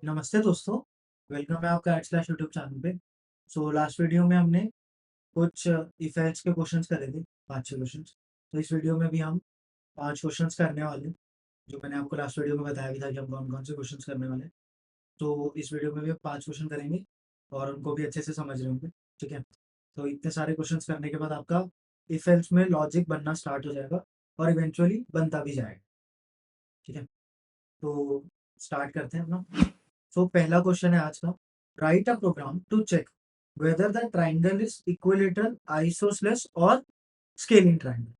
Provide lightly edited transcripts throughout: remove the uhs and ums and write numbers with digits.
नमस्ते दोस्तों, वेलकम है आपका एट स्लैश यूट्यूब चैनल पे। लास्ट वीडियो में हमने कुछ इफेक्ट्स के क्वेश्चंस करे थे, 5-6 क्वेश्चंस। तो इस वीडियो में भी हम 5 क्वेश्चंस करने वाले हैं, जो मैंने आपको लास्ट वीडियो में बताया भी था कि हम कौन-कौन से क्वेश्चंस करने वाले हैं। तो इस वीडियो में भी हम 5 क्वेश्चन करेंगे और उनको भी अच्छे से समझ रहे होंगे, ठीक है? तो इतने सारे क्वेश्चंस करने के बाद आपका इफेक्ट्स में लॉजिक बनना स्टार्ट हो जाएगा और इवेंचुअली बनता भी जाएगा, ठीक है? तो स्टार्ट करते हैं अपना। पहला क्वेश्चन है आज का। Write a program to check whether the triangle is equilateral, isosceles और स्केलिंग ट्राइंगल।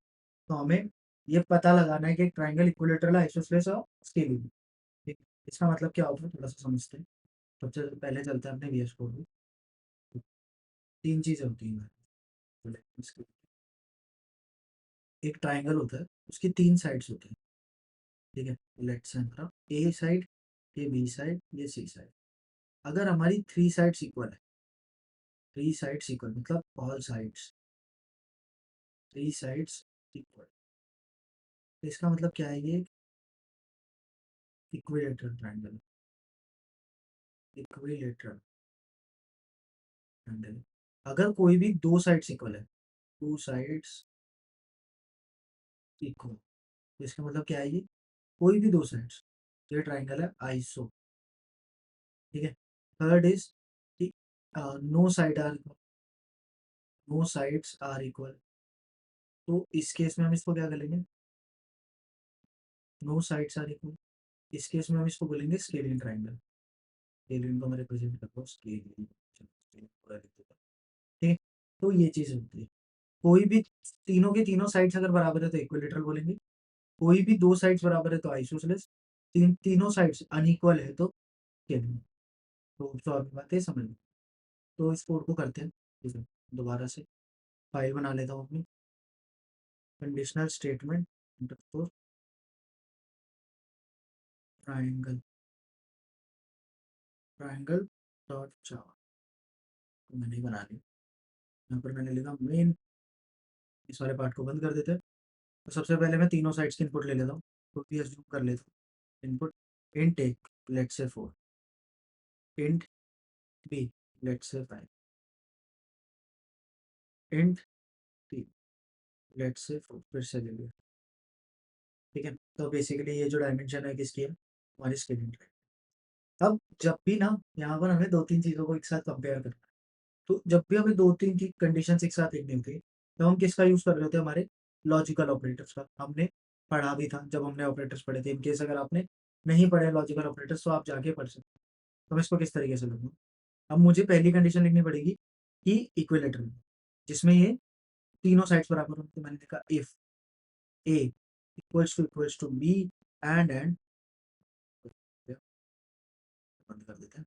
तो हमें ये पता लगाना है कि ट्राइंगल इक्विलेटरल, आइसोसेलेस और स्केलिंग। ठीक, इसका मतलब क्या होता है थोड़ा सा समझते हैं। सबसे पहले चलते हैं अपने वीएस कोड में। तीन चीजें होती हैं। एक ट्राइंगल होता है, उसकी तीन साइड्स होती हैं, ठीक है? लेट्स से हमारा ए साइड, ये बी साइड, ये सी साइड। अगर हमारी थ्री साइड्स इक्वल है, थ्री साइड्स इक्वल मतलब all sides, three sides equal, तो इसका मतलब क्या है? ये इक्विलेटरल ट्रायंगल, इक्विलेटरल ट्रायंगल। अगर कोई भी दो साइड्स इक्वल है, टू साइड्स इक्वल, तो इसका मतलब क्या है? ये कोई भी दो साइड्स, तो ये ट्रायंगल है आइसो, ठीक है? Third is no side are equal, no sides are equal. तो इस केस में हम इसको क्या करेंगे? नो साइड्स आर इक्वल, इस केस में हम इसको बोलेंगे स्केलिंग ट्रायंगल। स्केलिंग को मैं रिप्रेजेंट करता हूँ, स्केलिंग पूरा लिख देता हूँ, ठीक है? तो ये चीज होती है। कोई भी तीनों के तीनों साइड्स अगर बराबर है तो इक्विलेटरल बोलेंगे। कोई भी दो साइड्स बराबर है तो आइसोसेलेस। तीनों साइड्स अनइक्वल है तो स्केलिंग। तो सॉरी बात है, समझ लो। तो इस कोड को करते हैं, ठीक है? दोबारा से फाइल बना लेता हूँ अपनी। Conditional statement underscore triangle, triangle dot जावा, तो मैंने ही बना लिया। यहाँ पर मैंने लिखा मेन। इस वाले पार्ट को बंद कर देते हैं। तो सबसे पहले मैं तीनों साइड्स की इनपुट ले लेता हूँ, तो भी एज्यूम कर लेता हूँ। Input int A, let's say 4, int B, let's say 5, int C, let's say 4, फिर से ले लिया, ठीक है? तो बेसिकली ये जो डायमेंशन है किसकी है? हमारी स्केलिंग की। अब जब भी ना यहाँ पर हमें दो तीन चीज़ों को एक साथ कंपेयर करना है, तो जब भी हमें दो तीन की कंडीशन एक साथ देखनी होती है, तो हम किसका यूज़ कर रहे होते हैं? हमारे लॉजिकल ऑपरेटर्स का। हमने पढ़ा भी था जब हमने ऑपरेटर्स पढ़े थे। इनकेस अगर आपने नहीं पढ़े लॉजिकल ऑपरेटर्स तो आप जाके पढ़ सकते हैं। तो मैं इसको किस तरीके से लिखूँ? अब मुझे पहली कंडीशन लिखनी पड़ेगी कि इक्विलेटरल, जिसमें ये तीनों साइड्स बराबर हों। तो मैंने लिखा if a equals to b and बंद कर देते हैं,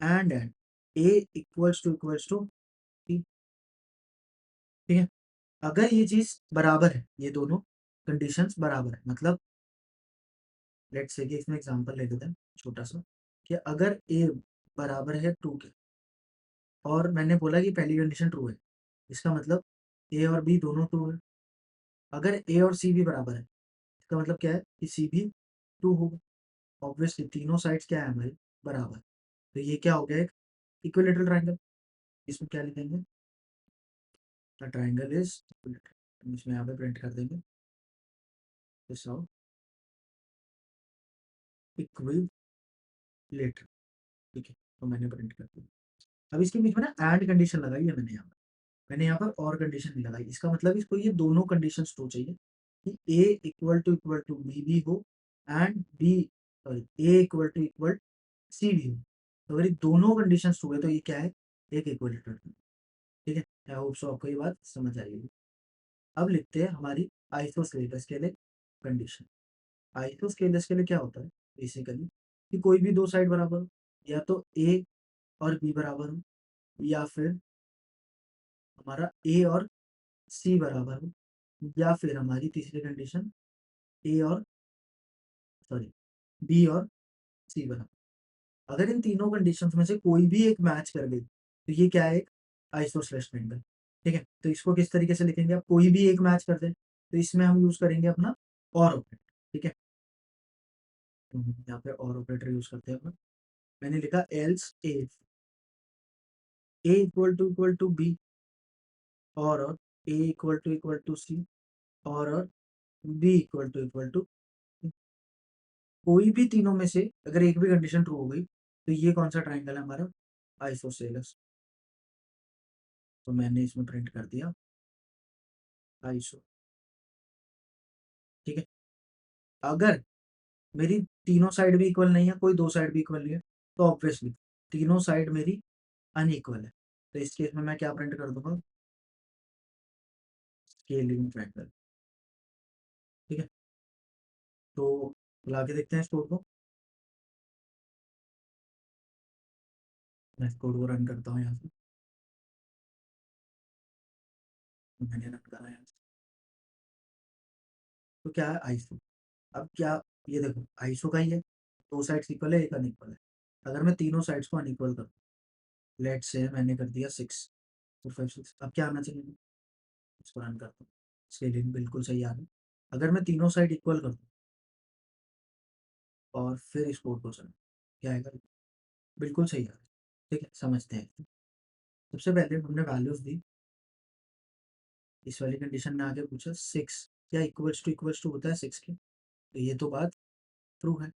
and a equals to b, ठीक है? अगर ये चीज बराबर है, ये दोनों कंडीशंस बराबर है, मतलब लेट्स से कि इसमें एग्जांपल ले लेते हैं छोटा सा, कि अगर ए बराबर है 2 के, और मैंने बोला कि पहली कंडीशन ट्रू है, इसका मतलब ए और बी दोनों ट्रू है। अगर ए और सी भी बराबर है, इसका मतलब क्या है? कि सी भी ट्रू होगा। ऑब्वियसली तीनों साइड्स क्या है हमारी? बराबर। तो ये क्या हो गया? एक इक्विलेटरल ट्रायंगल। इसमें क्या लिखेंगे? The triangle is equilateral. इसमें यहाँ पे प्रिंट कर देंगे दिस आउट, इक्विलेटरल, ठीक है? तो मैंने प्रिंट कर दिया। अब इसके बीच में ना एंड कंडीशन लगाई है मैंने यहाँ पर। मैंने यहाँ पर और कंडीशन नहीं लगाई। इसका मतलब इसको ये दोनों कंडीशन ट्रू चाहिए, कि ए इक्वल टू बी भी हो and b, sorry, a equal c भी हो। तो अगर ये दोनों कंडीशन ट्रू है तो ये क्या है? एक इक्विलेटरल, ठीक है? आई होप सो आपको ये बात समझ आएगी। अब लिखते हैं हमारी आइसोस्केलेस के लिए कंडीशन। आइसोस्केलेस के लिए क्या होता है बेसिकली? कि कोई भी दो साइड बराबर हो, या तो ए और बी बराबर हो, या फिर हमारा ए और सी बराबर हो, या फिर हमारी तीसरी कंडीशन ए और, सॉरी, बी और सी बराबर। अगर इन तीनों कंडीशंस में से कोई भी एक मैच कर गई तो ये क्या है? एक आइसोसेलेस ट्रायंगल, ठीक है? तो इसको किस तरीके से लिखेंगे? आप कोई भी एक मैच कर दे तो इसमें हम यूज करेंगे अपना और ऑपरेटर, ठीक है? यहाँ पे और ऑपरेटर यूज करते हैं अपन। मैंने लिखा else a equal to b, और ए इक्वल टू सी, और बी इक्वल टू, कोई भी तीनों में से अगर एक भी कंडीशन ट्रू हो गई तो ये कौन सा ट्राइंगल है हमारा, आइसोसेलेस। तो मैंने इसमें प्रिंट कर दिया आइसो। ठीक है। अगर मेरी तीनों साइड भी इक्वल नहीं है, कोई दो साइड भी इक्वल नहीं है, तो ऑब्वियसली तीनों साइड मेरी अनइक्वल है। तो इस केस में मैं क्या प्रिंट कर दूंगा, स्केलिंग ट्राइंगल। ठीक है। तो बुला के देखते हैं इस कोड को। मैं इस कोड को रन करता हूँ यहाँ से। तो मैंने रन करा है। तो क्या है आइसो। अब क्या, ये देखो आइसो का ही है, दो साइड्स इक्वल है, एक अनइक्वल है। अगर मैं तीनों साइड्स को अनइक्वल कर, लेट से मैंने कर दिया 6, 4 5 6, अब क्या आना चाहिए, इसको रन करता हूँ। स्केलिंग बिल्कुल सही आ रही है। अगर मैं तीनों साइड इक्वल कर दूँ और फिर इस कोड को चलाऊँ, क्या आएगा, बिल्कुल सही आ रहा है। ठीक है, समझते हैं। सबसे पहले हमने वैल्यूज दी, इस वाली कंडीशन में आके पूछा 6 क्या इक्वल्स टू होता है 6 के, तो ये तो बात ट्रू है।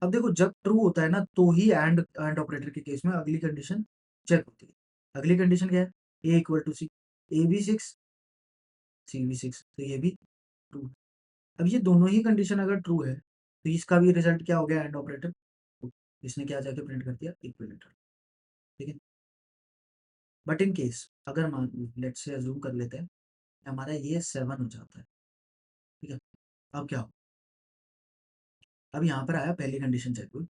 अब देखो जब ट्रू होता है ना तो ही एंड ऑपरेटर के केस में अगली कंडीशन चेक होती है। अगली कंडीशन क्या है, A equal to C, A B 6 C B 6, तो ये भी ट्रू। अब ये दोनों ही कंडीशन अगर ट्रू है तो इसका भी रिजल्ट क्या हो गया, एंड ऑपरेटर। इसने क्या जाके प्रिंट कर दिया, इक्विलेटर। ठीक है। बट इन केस अगर मान लेट्स से अज्यूम कर लेते हैं हमारा ये 7 हो जाता है। ठीक है। अब क्या हो, अब यहाँ पर आया पहली कंडीशन चेक हुई,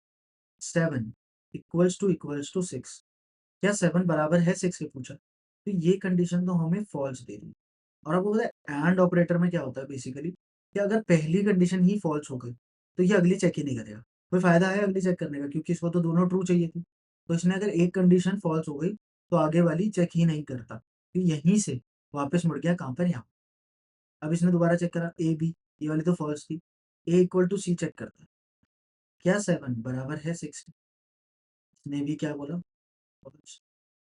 7 इक्वल्स टू 6, क्या 7 बराबर है 6 के, पूछा, तो ये कंडीशन तो हमें फॉल्स दे दी। और आपको पता है एंड ऑपरेटर में क्या होता है बेसिकली, कि अगर पहली कंडीशन ही फॉल्स हो गई तो ये अगली चेक ही नहीं करेगा। कोई फायदा है अगली चेक करने का, क्योंकि इसको तो दोनों ट्रू चाहिए थी। तो इसने अगर एक कंडीशन फॉल्स हो गई तो आगे वाली चेक ही नहीं करता, तो यहीं से वापस मुड़ गया कहाँ पर, यहाँ। अब इसने दोबारा चेक करा ए बी, ये वाली तो फॉल्स थी। ए इक्वल टू सी चेक करता है, क्या 7 बराबर है 6, इसने भी क्या बोला false।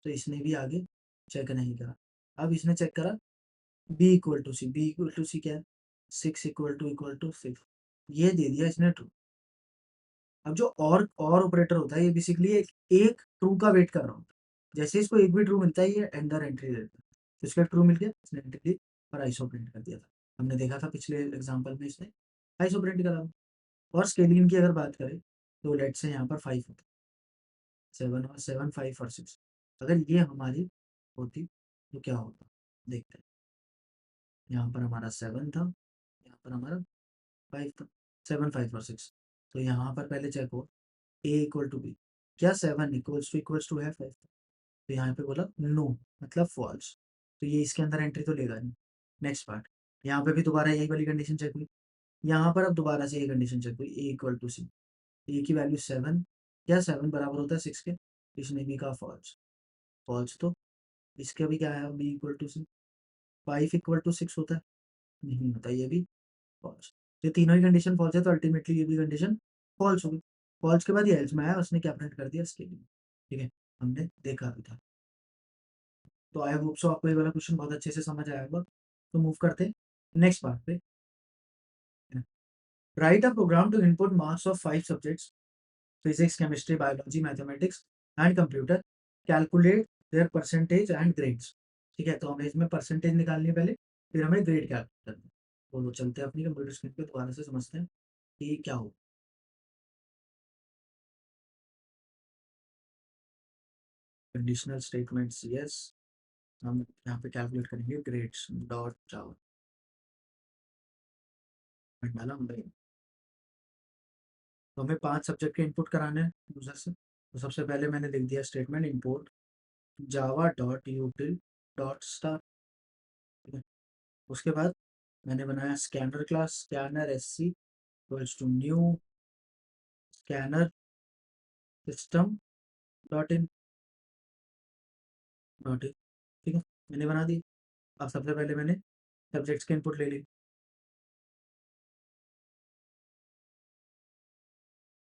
तो इसने भी आगे चेक नहीं करा। अब इसने चेक करा B equal to C, B equal to C क्या है, 6 इक्वल टू 6, ये दे दिया इसने ट्रू। अब जो और ऑपरेटर होता है ये बेसिकली एक ट्रू का वेट कर रहा होता है। जैसे इसको एक भी ट्रू मिलता है ये एंडर एंट्री देता है, तो इसका ट्रू मिल गया, इसने एंट्री दी और आइसो प्रिंट कर दिया था। हमने देखा था पिछले एग्जाम्पल में इसने आइसो प्रिंट करा। और स्केलिंग की अगर बात करें तो लेट से यहाँ पर 5 होता है, 7 और 7 5 और 6, अगर ये हमारी होती तो क्या होता, देखते हैं। यहाँ पर हमारा 7 था, यहाँ पर हमारा 5 था, 7 5 और 6। तो यहाँ पर पहले चेक हो ए इक्वल टू बी, क्या 7 इक्वल्स टू है 5, तो यहाँ पे बोला नो, मतलब फॉल्स। तो ये इसके अंदर एंट्री तो लेगा नहीं। नेक्स्ट पार्ट, यहाँ पे भी दोबारा यही वाली कंडीशन चेक हुई। यहाँ पर अब दोबारा से ये कंडीशन चेक हुई, ए इक्वल टू सी, ए की वैल्यू 7, क्या 7 बराबर होता है 6 के, इसने भी कहा फॉल्स। फॉल्स तो इसका भी क्या है, b equal to c, 5 equal to 6 होता है, नहीं होता, ये भी फॉल्स। ये तीनों ही कंडीशन फॉल्स है तो अल्टीमेटली ये भी कंडीशन फॉल्स होगी। फॉल्स के बाद ये एल्स में आया, उसने क्या प्रिंट कर दिया, इसके लिए। ठीक है, हमने देखा भी था। तो आई होप सो आपको ये वाला क्वेश्चन बहुत अच्छे से समझ आया होगा। तो मूव करते हैं नेक्स्ट पार्ट पे। Write a program to input marks of 5 subjects, physics chemistry biology mathematics and computer, calculate their percentage and grades. ठीक है, तो हमें इसमें परसेंटेज निकालनी है पहले, फिर हमें ग्रेड कैलकुलेट करना है। तो वो चलते हैं अपनी कंप्यूटर स्क्रीन पे, दोबारा से समझते हैं कि क्या हो। कंडीशनल स्टेटमेंट्स यस, हम यहाँ पे कैलकुलेट करेंगे ग्रेड्स डॉट जावा, डाला हमने। तो हमें 5 सब्जेक्ट के इनपुट कराने हैं यूजर से। तो सबसे पहले मैंने लिख दिया statement import Java dot util dot star. उसके बाद मैंने बनाया scanner class, scanner s c equals to new scanner system dot in dot in. ठीक है, मैंने बना दी। अब सबसे पहले मैंने सब्जेक्ट्स के इनपुट ले ली।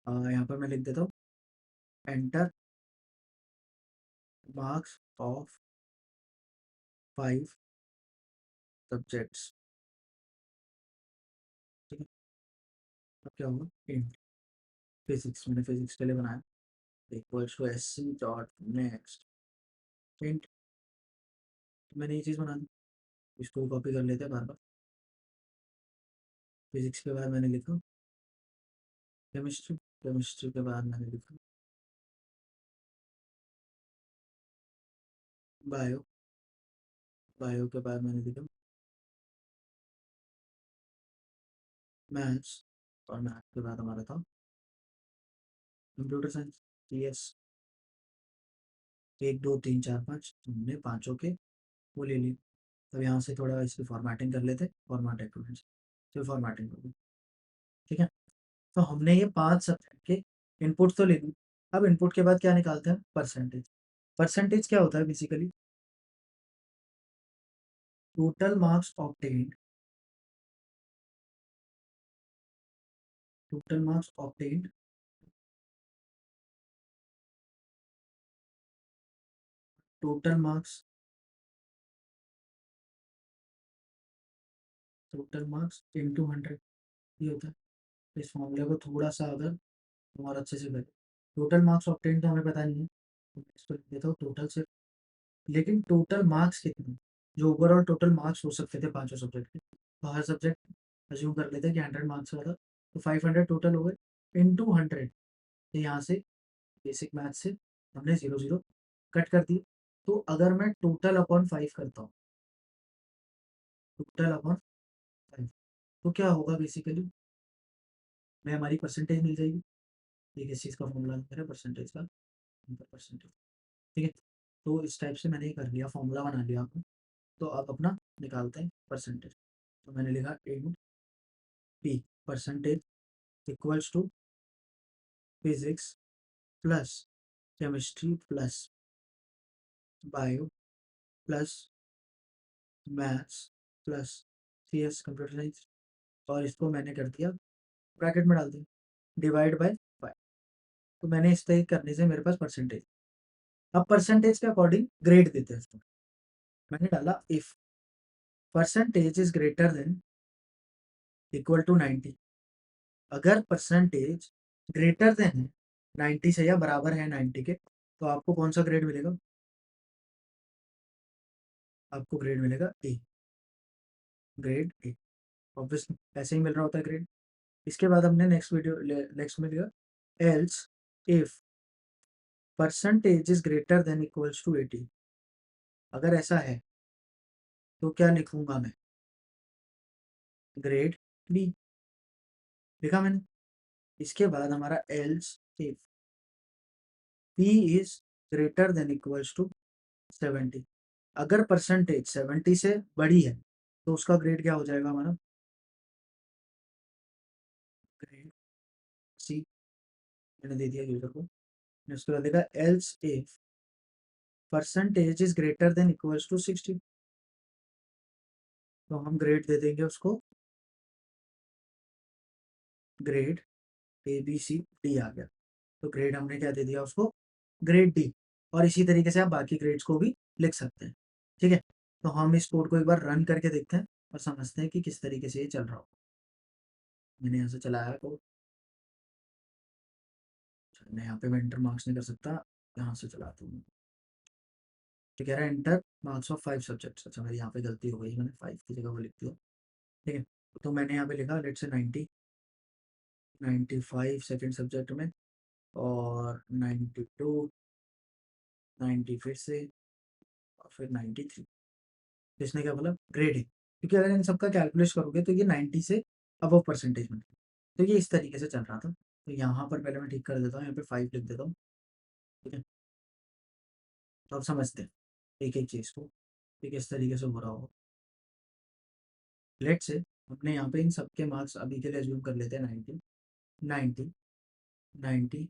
यहाँ पर मैं लिख देता हूँ एंटर मार्क्स ऑफ 5 सब्जेक्ट्स। ठीक है, अब क्या होगा इंट फिजिक्स, मैंने फिजिक्स के लिए बनाया equals to s c dot next int. मैंने ये चीज़ बना दी, इसको कॉपी कर लेते हैं बार बार। फिजिक्स के बाद मैंने लिखा केमिस्ट्री, केमिस्ट्री के बाद मैंने लिखा बायो, बायो के बाद मैंने लिखा मैथ्स, और मैथ्स के बाद हमारा था कंप्यूटर साइंस, सी एस। 1 2 3 4 5 हमने पाँचों के वो ले लिए। अब यहाँ से थोड़ा इसकी फॉर्मेटिंग कर लेते, फॉर्मेट डॉक्यूमेंट्स फिर फॉर्मेटिंग कर ली। ठीक है, तो हमने ये 5 सब्जेक्ट के इनपुट तो ले ली। अब इनपुट के बाद क्या निकालते हैं, परसेंटेज। परसेंटेज क्या होता है basically, total marks obtained, total marks obtained, total marks, total marks into 100, ये होता है। इस फॉर्मूले को थोड़ा सा अगर और अच्छे से करें, टोटल मार्क्स ऑब्टेन तो हमें पता नहीं है, तो मैं इसको लिख देता हूँ टोटल से। लेकिन टोटल मार्क्स कितने, जो ओवरऑल टोटल मार्क्स हो सकते थे पांचों सब्जेक्ट के, तो हर सब्जेक्ट अज्यूम कर लेते हैं कि 100 मार्क्स का था, तो 500 टोटल हो गए इंटू 100। तो यहाँ से बेसिक मैथ से हमने 0 0 कट कर दिए। तो अगर मैं टोटल अपॉन 5 करता हूँ, टोटल अपॉन 5, तो क्या होगा बेसिकली, मैं हमारी परसेंटेज मिल जाएगी। ये किस चीज़ का फॉर्मूला है परसेंटेज का, परसेंटेज। ठीक है, तो इस टाइप से मैंने ये कर लिया, फॉर्मूला बना लिया आपने। तो अब अपना निकालते हैं परसेंटेज। तो मैंने लिखा in P percentage equals to physics plus chemistry plus bio plus maths plus C S computer science, और इसको मैंने कर दिया ब्रैकेट में डाल दिया डिवाइड बाय 5। तो मैंने इस तरह करने से मेरे पास परसेंटेज। अब परसेंटेज के अकॉर्डिंग ग्रेड देते हैं इसको। मैंने डाला if percentage is greater than equal to 90, अगर परसेंटेज ग्रेटर देन है 90 से या बराबर है 90 के, तो आपको कौन सा ग्रेड मिलेगा, आपको ग्रेड मिलेगा ए, ग्रेड ए। ऑब्वियसली ऐसे ही मिल रहा होता है ग्रेड। इसके बाद हमने नेक्स्ट में लिया else if percentage is greater than equals to 80, अगर ऐसा है तो क्या लिखूंगा मैं, ग्रेड बी, लिखा मैंने। इसके बाद हमारा else if p is greater than equals to 70, अगर परसेंटेज 70 से बड़ी है तो उसका ग्रेड क्या हो जाएगा हमारा, ग्रेड सी। मैंने दे दिया यूजर को। उसके बाद देखा else if percentage is greater than equals to 60, तो हम ग्रेड दे देंगे उसको grade A B C D आ गया। तो ग्रेड हमने क्या दे दिया उसको, ग्रेड डी। और इसी तरीके से आप बाकी ग्रेड्स को भी लिख सकते हैं। ठीक है, तो हम इस कोड को एक बार रन करके देखते हैं और समझते हैं कि किस तरीके से ये चल रहा हो। मैंने यहाँ से चलाया है कोड, मैं यहाँ पे मैं इंटर मार्क्स नहीं कर सकता, यहाँ से चलाता हूँ। तो कह रहा है एंटर मार्क्स ऑफ 5 सब्जेक्ट्स। अच्छा मेरी यहाँ पे गलती हो गई, मैंने 5 की जगह वो लिख दिया। ठीक है, तो मैंने यहाँ पे लिखा लेट से 90, 95 सेकेंड सब्जेक्ट में, और 92, 90 फिर से, और फिर 93। तो इसने क्या बोला, ग्रेड है, क्योंकि अगर इन सबका कैलकुलेट करोगे तो ये 90 से अबव परसेंटेज में। तो ये इस तरीके से चल रहा था। तो यहाँ पर पहले मैं ठीक कर देता हूँ, यहाँ पे 5 लिख देता हूँ। ठीक है, तो अब समझते हैं एक एक चीज़ को कि किस तरीके से हो रहा होगा। लेट से हमने यहाँ पे इन सबके मार्क्स अभी के लिए अज्यूम कर लेते हैं 90, 90, 90,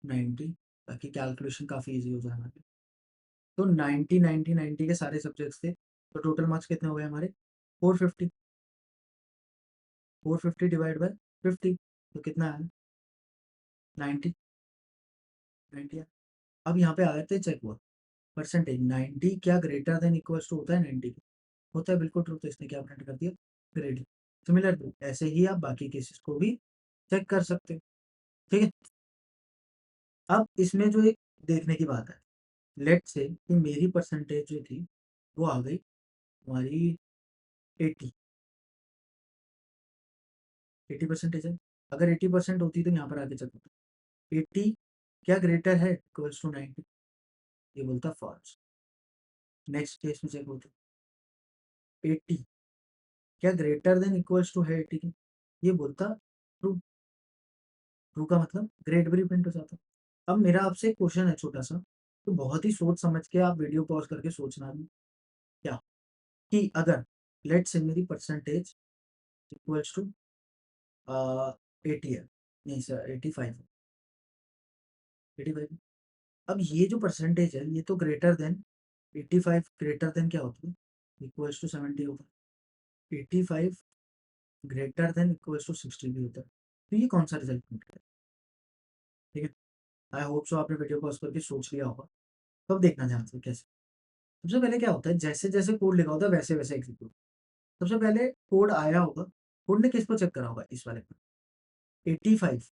90, ताकि कैलकुलेशन काफ़ी इजी हो जाए हमारे। तो 90, 90, 90 के सारे सब्जेक्ट्स थे, तो टोटल मार्क्स कितने हो गए हमारे, 450, 450 डिवाइड बाय 50, तो कितना है 90, 90। अब यहाँ पे आ जाते हैं चेक हुआ परसेंटेज 90 क्या ग्रेटर देन इक्वल्स टू होता है 90 के, होता है बिल्कुल ट्रू, तो इसने क्या प्रिंट कर दिया ग्रेड। सिमिलर ऐसे ही आप बाकी केसेस को भी चेक कर सकते हो। ठीक है, अब इसमें जो एक देखने की बात है, लेट से कि मेरी परसेंटेज जो थी वो आ गई हमारी 80, 80% है। अगर 80% होती तो यहाँ पर आके चेक होता 80 क्या ग्रेटर है इक्वल्स टू 90, ये बोलता फॉल्स। नेक्स्ट केस में चेक होता 80 क्या ग्रेटर देन इक्वल्स टू है 80 के, ये बोलता ट्रू। ट्रू का मतलब ग्रेड भी प्रिंट हो जाता। अब मेरा आपसे एक क्वेश्चन है छोटा सा, तो बहुत ही सोच समझ के आप वीडियो पॉज करके सोचना भी क्या, कि अगर लेट से मेरी परसेंटेज इक्वल्स टू 80 है, नहीं सर 85 है, 85। अब ये जो परसेंटेज है ये तो ग्रेटर देन 85, ग्रेटर देन क्या होती है इक्वल्स टू 70 होता है, 85 ग्रेटर देन इक्वल्स टू 60 भी होता है। तो ये कौन सा रिजल्ट प्रिंट करें। ठीक है, आई होप सो आपने वीडियो पॉज करके सोच लिया होगा। तो अब देखना ध्यान से कैसे। सबसे पहले क्या होता है, जैसे जैसे कोड लिखा होता है वैसे वैसे एग्जीक्यूट। सबसे पहले कोड आया होगा, कोड ने किसको चेक करा होगा, इस वाले पर 85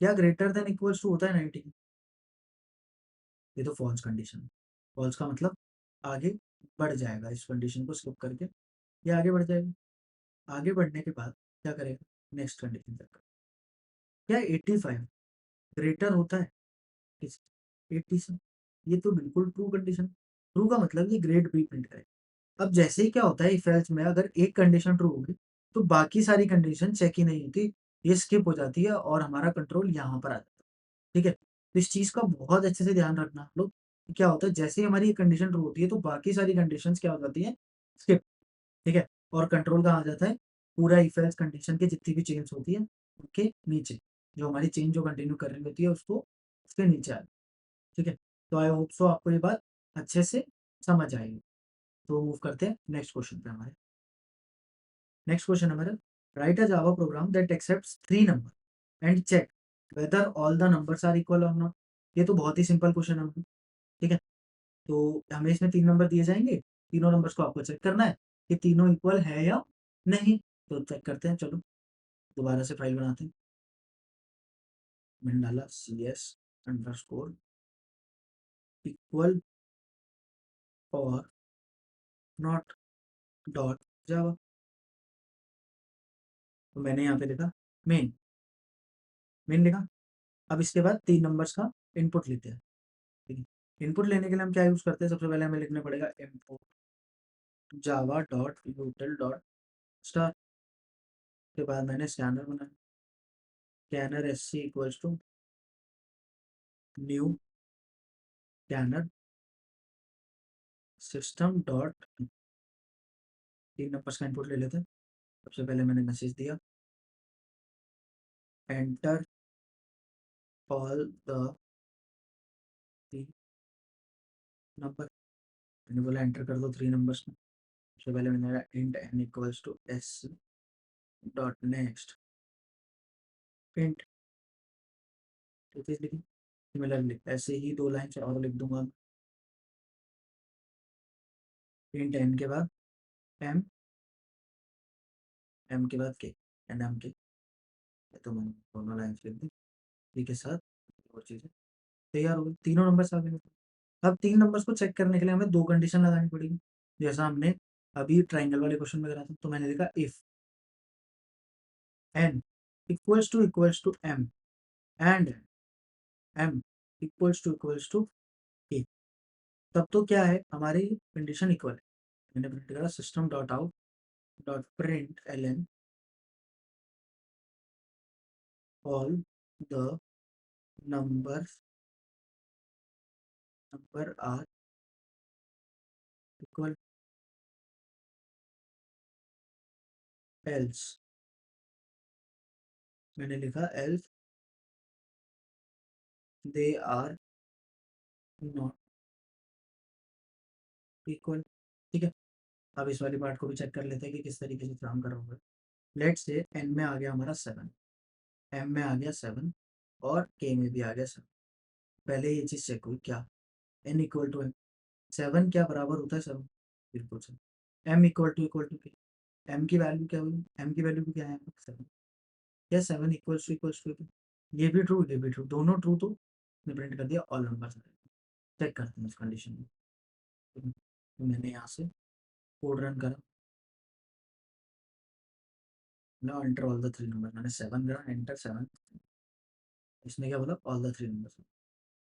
क्या ग्रेटर देन इक्वल्स टू होता है 90। ये तो फॉल्स कंडीशन है। फॉल्स का मतलब आगे बढ़ जाएगा, इस कंडीशन को स्किप करके ये आगे बढ़ जाएगा। आगे बढ़ने के बाद क्या करेगा, नेक्स्ट कंडीशन चेक कर, क्या 85 ग्रेटर होता है किस 80 से, ये तो बिल्कुल ट्रू कंडीशन। ट्रू का मतलब ये ग्रेड बी प्रिंट करेगा। अब जैसे ही क्या होता है इफ एल्स में, अगर एक कंडीशन ट्रू होगी तो बाकी सारी कंडीशन चेक ही नहीं होती, ये स्किप हो जाती है और हमारा कंट्रोल यहाँ पर आ जाता है। ठीक है, तो इस चीज का बहुत अच्छे से ध्यान रखना आप लोग, कि क्या होता है जैसे ही हमारी ये कंडीशन ट्रू होती है तो बाकी सारी कंडीशंस क्या हो जाती है स्किप। ठीक है, और कंट्रोल कहाँ आ जाता है, पूरा इफ एल्स कंडीशन के जितनी भी चेंज होती है उनके नीचे, जो हमारी चेंज जो कंटिन्यू कर रही होती है उसको उसके नीचे आ। ठीक है, तो आई होप सो आपको ये बात अच्छे से समझ आएगी। तो मूव करते हैं नेक्स्ट क्वेश्चन पे हमारे। नेक्स्ट क्वेश्चन हमारा, write a Java program that accepts 3 number and check whether all the numbers are equal और नॉट। ये तो बहुत ही सिंपल क्वेश्चन है। ठीक है, तो हमें इसमें 3 नंबर दिए जाएंगे, तीनों नंबर्स को आपको चेक करना है कि तीनों इक्वल है या नहीं। तो चेक करते हैं, चलो दोबारा से फाइल बनाते हैं। मैंने डाला CS_इक्वल और नॉट डॉट जावा। तो मैंने यहाँ पे लिखा मेन, मेन लिखा। अब इसके बाद 3 नंबर्स का इनपुट लेते हैं। ठीक है, इनपुट लेने के लिए हम क्या यूज करते हैं, सबसे पहले हमें लिखना पड़ेगा input Java dot util dot star. के बाद मैंने स्कैनर बनाया, स्कैनर SC=न्यू स्कैनर सिस्टम डॉट, 3 नंबर्स का इनपुट ले लेते हैं। सबसे पहले मैंने मैसेज दिया एंटर ऑल द 3 नंबर। मैंने बोला एंटर कर दो 3 नंबर्स को। सबसे पहले मैंने int n=s dot next int, तो चीज लिखी। सिमिलरली ऐसे ही 2 लाइन और लिख दूंगा, इंट n के बाद m, m के बाद k, एंड m के। तो मैंने दोनों लाइन लिख दी, ठीक है साथ और चीजें तैयार हो गई, तीनों नंबर्स आ गए। अब 3 नंबर्स को चेक करने के लिए हमें 2 कंडीशन लगानी पड़ेगी, जैसा हमने अभी ट्राइंगल वाले क्वेश्चन में करा था। तो मैंने लिखा इफ n==m एंड m==a, तब तो क्या है हमारी कंडीशन इक्वल है। मैंने प्रिंट करा system dot out dot print ln all the number are equal else. मैंने लिखा else they are not equal. ठीक है, अब इस वाली पार्ट को भी चेक कर लेते हैं कि किस तरीके से काम कर रहा होगा। लेट से n में आ गया हमारा 7, m में आ गया 7, और के में भी आ गया 7। पहले ये चीज़ चेक हुई क्या, n इक्वल टू m, 7 क्या बराबर होता है 7, बिल्कुल सही। m इक्वल टू के, m की वैल्यू क्या हुई, m की वैल्यू क्या है 7, क्या 7 इक्वल्स टू, ये भी ट्रू ये भी ट्रू, दोनों ट्रू, तो प्रिंट कर दिया ऑल नंबर। चेक करते हैं इस कंडीशन में। तो मैंने यहाँ से कोड रन करा ना, enter all the three number, मैंने 7 करा, एंटर 7, इसने क्या बोला all the three number.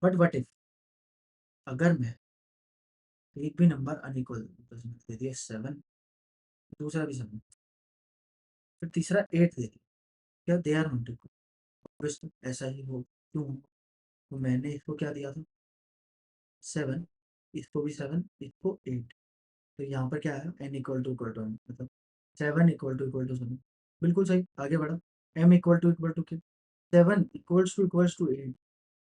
But what if अगर मैं एक भी नंबर अनइक्वल दे दिया 7, दूसरा भी 7, फिर तीसरा 8 दे दिया, क्या दे आर नॉट इक्वल, ऐसा ही हो क्यों, तो मैंने इसको क्या दिया था 7, इसको भी 7, इसको 8, तो यहाँ पर क्या है n इक्वल टू मतलब 7 इक्वल टू 7, बिल्कुल सही, आगे बढ़ा, m equal to 7 equals to 8,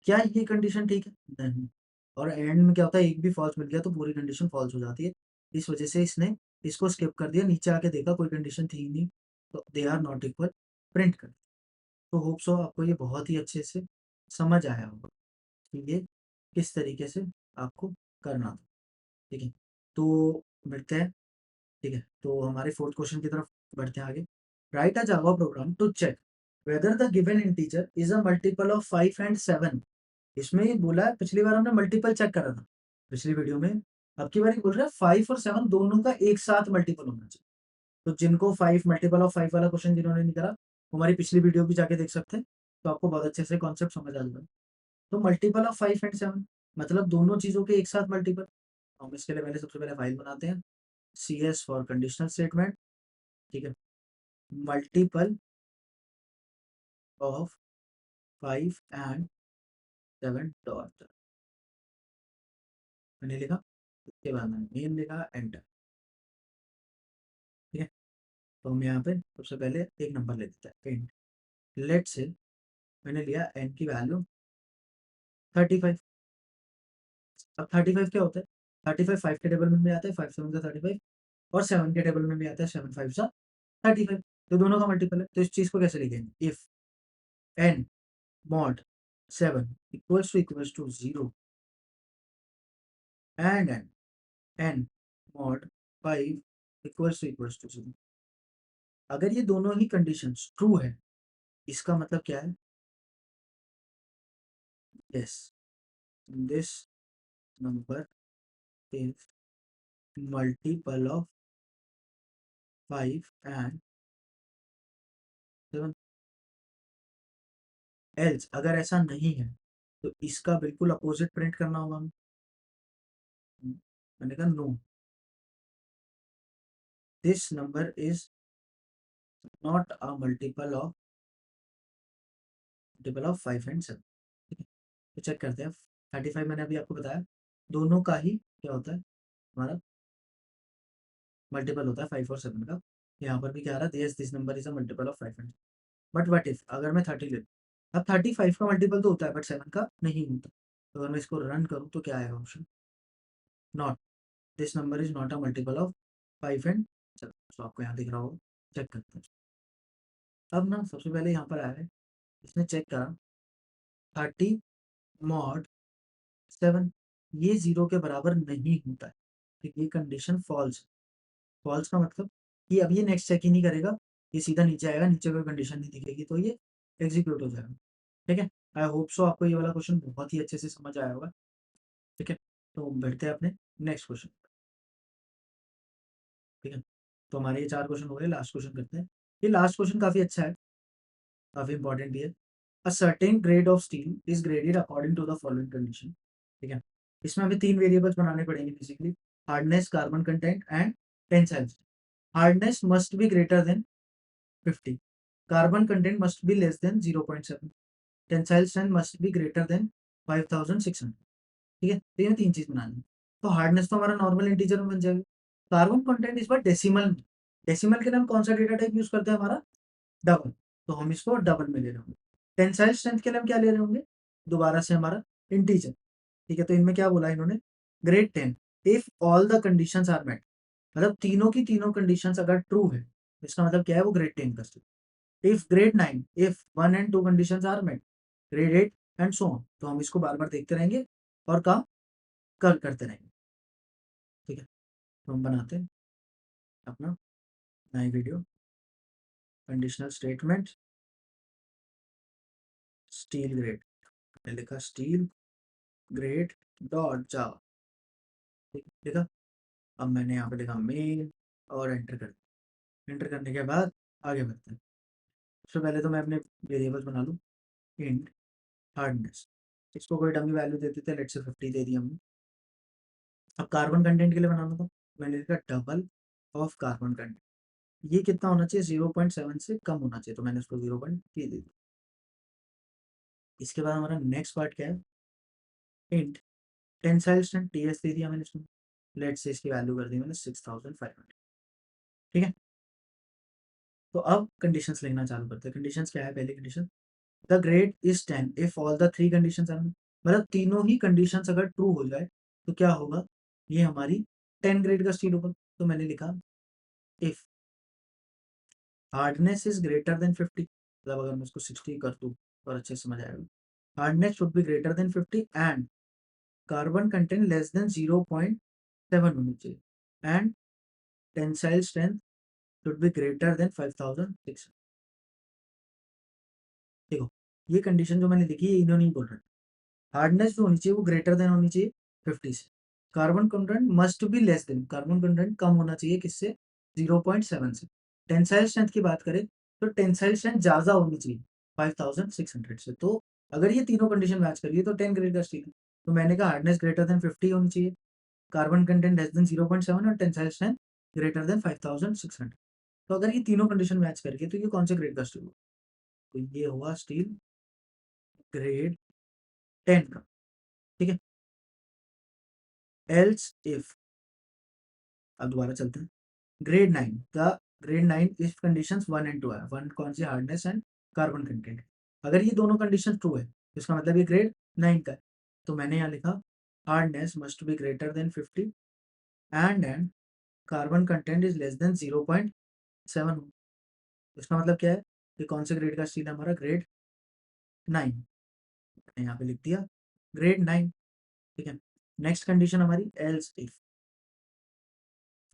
क्या ये कंडीशन ठीक है, नहीं, और एंड में क्या होता है एक भी फॉल्स मिल गया तो पूरी कंडीशन फॉल्स हो जाती है, इस वजह से इसने इसको स्किप कर दिया, नीचे आके देखा कोई कंडीशन थी ही नहीं, तो they are not equal print कर। तो होप सो आपको ये बहुत ही अच्छे से समझ आया होगा कि ये किस तरीके से आपको करना था, ठीक है। तो मिलते हैं, ठीक है, तो हमारे फोर्थ क्वेश्चन की तरफ बढ़ते हैं आगे। Write a Java program to check whether the given integer is a multiple of 5 and 7। इसमें ये बोला है, पिछली बार हमने मल्टीपल चेक करा था पिछली वीडियो में, अब की बार ये बोल रहा है 5 और 7 दोनों का एक साथ मल्टीपल होना चाहिए। तो जिनको 5 मल्टीपल ऑफ 5 वाला क्वेश्चन जिन्होंने नहीं करा, वो हमारी पिछली वीडियो भी जाके देख सकते हैं, तो आपको बहुत अच्छे से कॉन्सेप्ट समझ आ जाएगा। तो मल्टीपल ऑफ 5 एंड 7 मतलब दोनों चीजों के एक साथ मल्टीपल, हम इसके लिए पहले सबसे पहले फाइल बनाते हैं, C S for conditional statement, ठीक है, मल्टीपल ऑफ 5 एंड 7 डॉट, मैंने लिखा, उसके बाद मैंने मेन लिखा, एंटर, ठीक है। तो हम यहाँ पे सबसे पहले एक नंबर ले लेते हैं इंट, लेट से मैंने लिया एन की वैल्यू 35। अब 35 क्या होता है, 35 5 के टेबल में भी आता है, 5 7 का 35, और 7 के टेबल में भी आता है, 7 5 सा 35, तो दोनों का मल्टीपल है, तो इस चीज को कैसे लिखेंगे, if n mod 7 equals to 0 and n mod 5 equals to 0, अगर ये दोनों ही कंडीशंस ट्रू है, इसका मतलब क्या है, yes this number is multiple of 5 and 7। Else अगर ऐसा नहीं है तो इसका बिल्कुल अपोजिट प्रिंट करना होगा हमें, मैंने कहा no, this number is not a multiple of 5 and 7, ठीक है। तो चेक करते हैं, 35 मैंने अभी आपको बताया दोनों का ही क्या होता है हमारा मल्टीपल होता है 5 और 7 का, यहाँ पर भी क्या आ रहा है, this number is a multiple of 5 and, but what if अगर मैं 30 ले लूँ, अब 35 का मल्टीपल तो होता है बट 7 का नहीं होता, तो अगर मैं इसको रन करूँ तो क्या आएगा option, not, this number is not a multiple of 5 and 7, तो आपको यहाँ दिख रहा होगा, चेक करते हैं। अब ना सबसे पहले यहाँ पर आया है, इसने चेक करा 30 मॉड 7, ये 0 के बराबर नहीं होता है, ठीक, ये कंडीशन फॉल्स, फॉल्स का मतलब कि अब ये नेक्स्ट चेक ही नहीं करेगा, ये सीधा नीचे आएगा, नीचे कोई कंडीशन नहीं दिखेगी तो ये एग्जीक्यूट हो जाएगा, ठीक है। आई होप सो आपको ये वाला क्वेश्चन बहुत ही अच्छे से समझ आया होगा, ठीक है। तो बढ़ते हैं अपने नेक्स्ट क्वेश्चन, ठीक है। तो हमारे ये 4 क्वेश्चन हो गए, लास्ट क्वेश्चन करते हैं। ये लास्ट क्वेश्चन काफी अच्छा है, काफी इंपॉर्टेंट भी है। A certain grade of steel is graded according to the following condition, ठीक है। इसमें हमें 3 वेरिएबल्स बनाने पड़ेंगे basically, hardness, carbon content and tensile. Hardness must be greater than 50, carbon content must be less than 0.7, tensile strength must be greater than 5600, ठीक है। तो ये 3 चीज बनानी है। तो हार्डनेस तो हमारा नॉर्मल इंटीजर में बन जाएगा, कार्बन कंटेंट इस बार डेसिमल में, डेसिमल के लिए हम कौन सा डेटा टाइप यूज करते हैं, हमारा डबल, तो हम इसको डबल में ले रहे होंगे। टेंसाइल स्ट्रेंथ के लिए हम क्या ले रहे होंगे, दोबारा से हमारा इंटीजर, ठीक है। तो इनमें क्या बोला इन्होंने, grade 10 if all the conditions are met, मतलब तीनों की तीनों कंडीशंस अगर ट्रू है, इसका मतलब क्या है, वो ग्रेड 10 का। If grade 9 if 1 and 2 conditions are met, grade 8 and so on. तो हम इसको बार-बार देखते रहेंगे और काम करते रहेंगे। ठीक है? तो हम बनाते हैं अपना नई video, conditional statement, steel grade. मैंने लिखा स्टील ग्रेड डॉट जावा। ठीक है? लिखा। अब मैंने यहाँ पे लिखा मेल और एंटर कर दिया। एंटर करने के बाद आगे बढ़ते हैं। सबसे पहले तो मैं अपने वेरिएबल्स बना लूँ। इंट हार्डनेस, इसको कोई डमी वैल्यू दे देते हैं, लेट्स से 50 दे दिया हमने। अब कार्बन कंटेंट के लिए बनाना था, मैंने लिखा डबल ऑफ कार्बन कंटेंट। ये कितना होना चाहिए? 0.7 से कम होना चाहिए, तो मैंने उसको 0.3 दे दिया। इसके बाद हमारा नेक्स्ट पार्ट क्या है? इंट टेंसाइल स्ट्रेंथ टीएस दे दिया मैंने इसमें। लेट्स से इसकी वैल्यू कर दी मैंने 6500। ठीक है? तो अब कंडीशंस लिखना चालू करते हैं। कंडीशंस क्या है? पहली condition, the grade is 10 if all the 3 conditions are, मतलब तीनों ही कंडीशंस अगर ट्रू हो जाए तो क्या होगा? ये हमारी 10 ग्रेड का स्टील होगा। तो मैंने लिखा if hardness is greater than 50, मतलब अगर मैं उसको 60 कर दूं और अच्छे से समझ आएगा। Hardness should be greater than 50 and carbon content less than 0.7 होनी चाहिए and tensile strength should be greater than 5600। देखो, ये कंडीशन जो मैंने लिखी है इन्होंने नहीं बोल रहा। हार्डनेस जो होनी चाहिए वो ग्रेटर देन होनी चाहिए 50 से। Carbon content must be less than, carbon content कम होना चाहिए किससे? 0.7 से। टेंसाइल स्ट्रेंथ की बात करें तो टेंसाइल स्ट्रेंथ ज़्यादा होनी चाहिए 5600 से। तो अगर ये तीनों कंडीशन मैच करिए तो 10 ग्रेड का स्टील है। तो मैंने कहा हार्डनेस ग्रेटर देन 50 होनी चाहिए, कार्बन कंटेंट लेस देन 0.7 और टेंसाइल स्ट्रेंथ ग्रेटर देन 5600। तो अगर ये तीनों कंडीशन मैच करके तो ये कौन से ग्रेड का स्टील हुआ? तो ये हुआ स्टील ग्रेड 10 का। ठीक है? एल्स इफ, अब दोबारा चलते हैं। Grade 9 the grade 9 if conditions 1 and 2 है। 1 कौन सी? Hardness and carbon content. अगर ये दोनों कंडीशन ट्रू है तो इसका मतलब ये ग्रेड 9 का है। तो मैंने यहाँ लिखा hardness must be greater than 50 and carbon content is less than 0.7। इसका मतलब क्या है? ये कौन से ग्रेड का स्टील है? हमारा ग्रेड 9। मैंने यहाँ पे लिख दिया ग्रेड 9। ठीक है? नेक्स्ट कंडीशन हमारी एल्स इफ,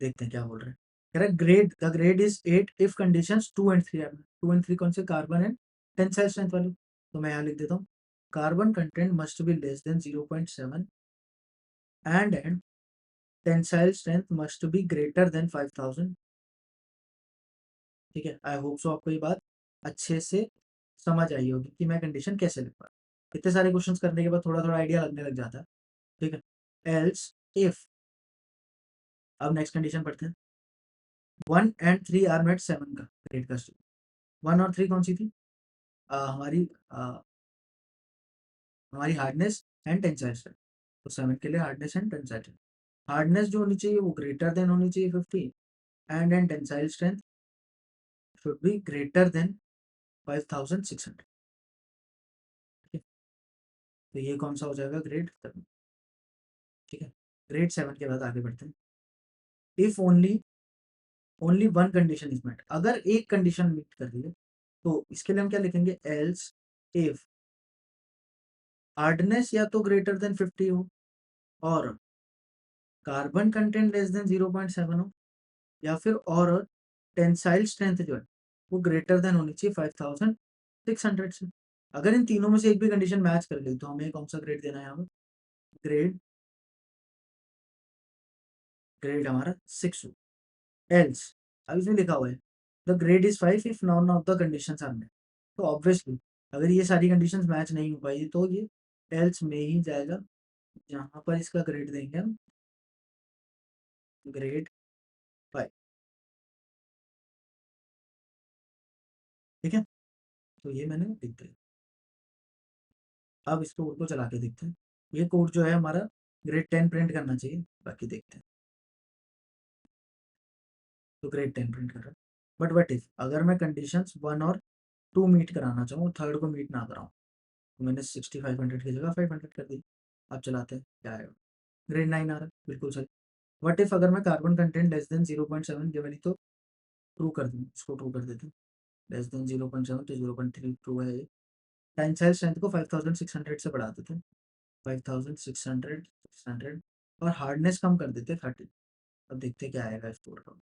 देखते हैं क्या बोल रहे हैं। कह रहा है grade the grade is 8 if conditions 2 and 3 are. 2 and 3 कौन से? कार्बन एंड टेंसाइल स्ट्रेंथ वाले। तो मैं यहाँ लिख देता हूँ carbon content must be less than 0.7 and tensile strength must be greater then 5000। ठीक है? आई होप सो आपको ये बात अच्छे से समझ आई होगी कि मैं कंडीशन कैसे लिख पा रहा हूँ। इतने सारे क्वेश्चंस करने के बाद थोड़ा थोड़ा आइडिया लगने लग जाता है। ठीक है? एल्स इफ, अब नेक्स्ट कंडीशन पढ़ते हैं। 1 एंड 3 आर मेट 7 का ग्रेड का स्टील। 1 और 3 कौन सी थी? हमारी हमारी हार्डनेस एंड टेंसाइल स्ट्रेंथ। तो 7 के लिए hardness and tensile strength. Hardness जो होनी चाहिए वो ग्रेटर देन होनी चाहिए 50 and tensile strength should be greater than 5600। ठीक है? तो ये कौन सा हो जाएगा? ग्रेड 7। ठीक है? ग्रेड 7 के बाद आगे बढ़ते हैं। If only only one condition is met, अगर एक कंडीशन मीट कर रही है तो इसके लिए हम क्या लिखेंगे? एल्स इफ हार्डनेस या तो ग्रेटर देन 50 हो और कार्बन कंटेंट लेस देन 0.7 हो, या फिर और टेंसाइल स्ट्रेंथ जो है वो ग्रेटर देन होनी चाहिए 5600 से। अगर इन तीनों में से एक भी कंडीशन मैच कर गई तो हमें कौन सा ग्रेड देना है? यहाँ पर ग्रेड, ग्रेड हमारा 6 हो। एल्स, अब इसमें लिखा हुआ है the grade is 5 if none of the conditions are met. तो ऑब्वियसली अगर ये सारी कंडीशंस मैच नहीं हो पाई तो ये एल्स में ही जाएगा, जहाँ पर इसका ग्रेड देंगे हम ग्रेड 5। ठीक है? तो ये मैंने लिख दिया। अब इस कोड को चला के देखते हैं। ये कोड जो है हमारा ग्रेड 10 प्रिंट करना चाहिए, बाकी देखते हैं। तो ग्रेड 10 प्रिंट कर रहा है। बट इफ अगर मैं कंडीशंस 1 और 2 मीट कराना चाहूँ, थर्ड को मीट ना कराऊँ, तो मैंने 6500 की जगह 500 कर दी। अब चलाते हैं क्या आएगा? ग्रेड 9 आ रहा है, बिल्कुल सही। बट इफ अगर मैं कार्बन कंटेंट लेस देन 0.7 ये वाली तो ट्रू कर दूँ, इसको ट्रू कर देते हैं। लेस देन 0.7 तो 0.3 ट्रू है ये। टेंसाइल स्ट्रेंथ को 5600 से बढ़ा देते, 5600 600 और हार्डनेस कम कर देते 30। अब देखते क्या आएगा स्कोर का।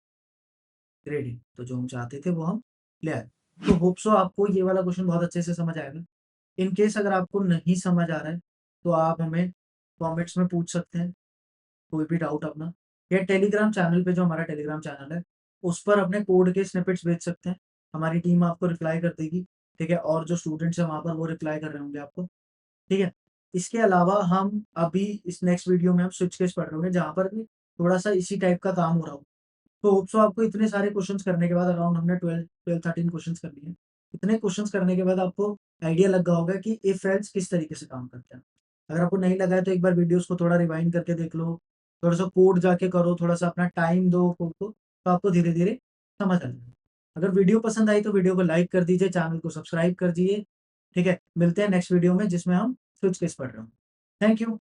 ग्रेडिंग तो जो हम चाहते थे वो हम ले आए। तो होप सो आपको ये वाला क्वेश्चन बहुत अच्छे से समझ आएगा। इन केस अगर आपको नहीं समझ आ रहा है तो आप हमें कमेंट्स में पूछ सकते हैं कोई भी डाउट अपना, या टेलीग्राम चैनल पे जो हमारा टेलीग्राम चैनल है उस पर अपने कोड के स्निपेट्स भेज सकते हैं, हमारी टीम आपको रिप्लाई कर देगी। ठीक है, और जो स्टूडेंट्स हैं वहाँ पर वो रिप्लाई कर रहे होंगे आपको। ठीक है, इसके अलावा हम अभी इस नेक्स्ट वीडियो में हम स्विच केस पढ़ रहे होंगे जहाँ पर भी थोड़ा सा इसी टाइप का काम हो रहा हो। तो होप सो आपको इतने सारे क्वेश्चंस करने के बाद, अराउंड हमने 12 13 क्वेश्चंस कर लिए। इतने क्वेश्चंस करने के बाद आपको आइडिया लग गया होगा कि इफ एल्स किस तरीके से काम करते हैं। अगर आपको नहीं लगा है तो एक बार वीडियोस को थोड़ा रिवाइंड करके देख लो, थोड़ा सा कोड जाके करो, थोड़ा सा अपना टाइम दो कोड को, तो आपको धीरे धीरे समझ आ जाएगा। अगर वीडियो पसंद आई तो वीडियो को लाइक कर दीजिए, चैनल को सब्सक्राइब कर दीजिए। ठीक है, मिलते हैं नेक्स्ट वीडियो में जिसमें हम स्विच केस पढ़ रहे हो। Thank you.